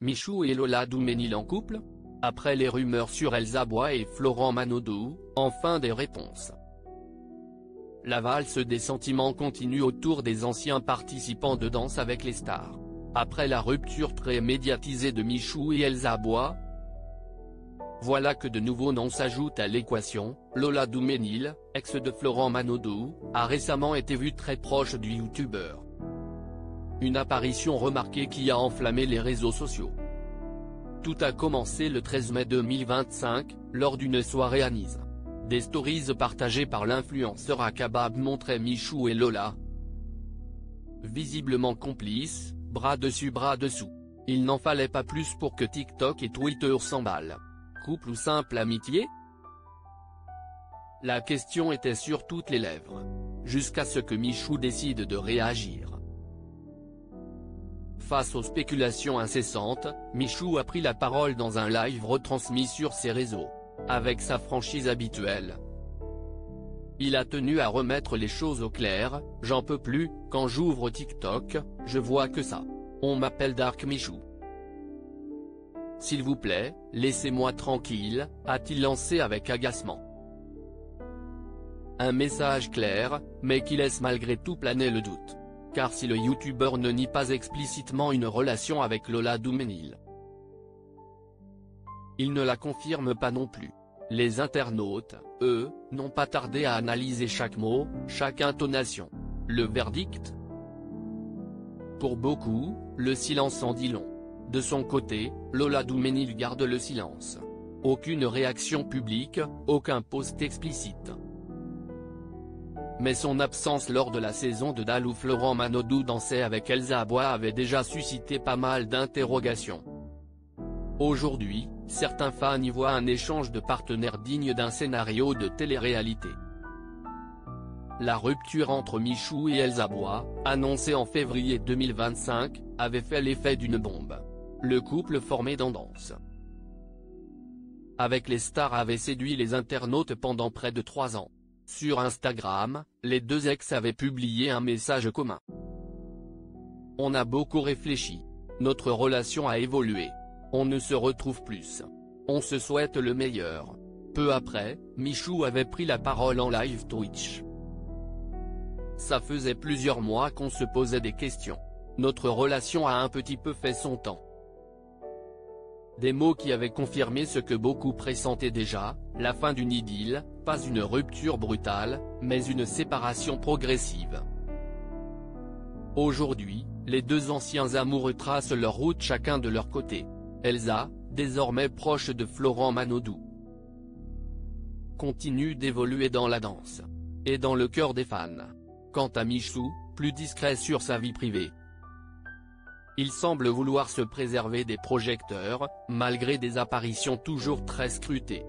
Michou et Lola Duménil en couple? Après les rumeurs sur Elsa Bois et Florent Manodou, enfin des réponses. La valse des sentiments continue autour des anciens participants de Danse avec les stars. Après la rupture très médiatisée de Michou et Elsa Bois, voilà que de nouveaux noms s'ajoutent à l'équation. Lola Duménil, ex de Florent Manodou, a récemment été vue très proche du youtubeur. Une apparition remarquée qui a enflammé les réseaux sociaux. Tout a commencé le 13 mai 2025, lors d'une soirée à Nice. Des stories partagées par l'influenceur Akabab montraient Michou et Lola, visiblement complices, bras dessus bras dessous. Il n'en fallait pas plus pour que TikTok et Twitter s'emballent. Couple ou simple amitié? La question était sur toutes les lèvres. Jusqu'à ce que Michou décide de réagir. Face aux spéculations incessantes, Michou a pris la parole dans un live retransmis sur ses réseaux. Avec sa franchise habituelle, il a tenu à remettre les choses au clair. J'en peux plus, quand j'ouvre TikTok, je vois que ça. On m'appelle Dark Michou. S'il vous plaît, laissez-moi tranquille, a-t-il lancé avec agacement. Un message clair, mais qui laisse malgré tout planer le doute. Car si le youtubeur ne nie pas explicitement une relation avec Lola Duménil, il ne la confirme pas non plus. Les internautes, eux, n'ont pas tardé à analyser chaque mot, chaque intonation. Le verdict? Pour beaucoup, le silence en dit long. De son côté, Lola Duménil garde le silence. Aucune réaction publique, aucun post explicite. Mais son absence lors de la saison de Dal où Florent Manodou dansait avec Elsa Bois avait déjà suscité pas mal d'interrogations. Aujourd'hui, certains fans y voient un échange de partenaires digne d'un scénario de télé-réalité. La rupture entre Michou et Elsa Bois, annoncée en février 2025, avait fait l'effet d'une bombe. Le couple formé dans Danse avec les stars avait séduit les internautes pendant près de 3 ans. Sur Instagram, les deux ex avaient publié un message commun. On a beaucoup réfléchi. Notre relation a évolué. On ne se retrouve plus. On se souhaite le meilleur. Peu après, Michou avait pris la parole en live Twitch. Ça faisait plusieurs mois qu'on se posait des questions. Notre relation a un petit peu fait son temps. Des mots qui avaient confirmé ce que beaucoup pressentaient déjà, la fin d'une idylle, pas une rupture brutale, mais une séparation progressive. Aujourd'hui, les deux anciens amoureux tracent leur route chacun de leur côté. Elsa, désormais proche de Florent Manodou, continue d'évoluer dans la danse. Et dans le cœur des fans. Quant à Michou, plus discret sur sa vie privée, il semble vouloir se préserver des projecteurs, malgré des apparitions toujours très scrutées.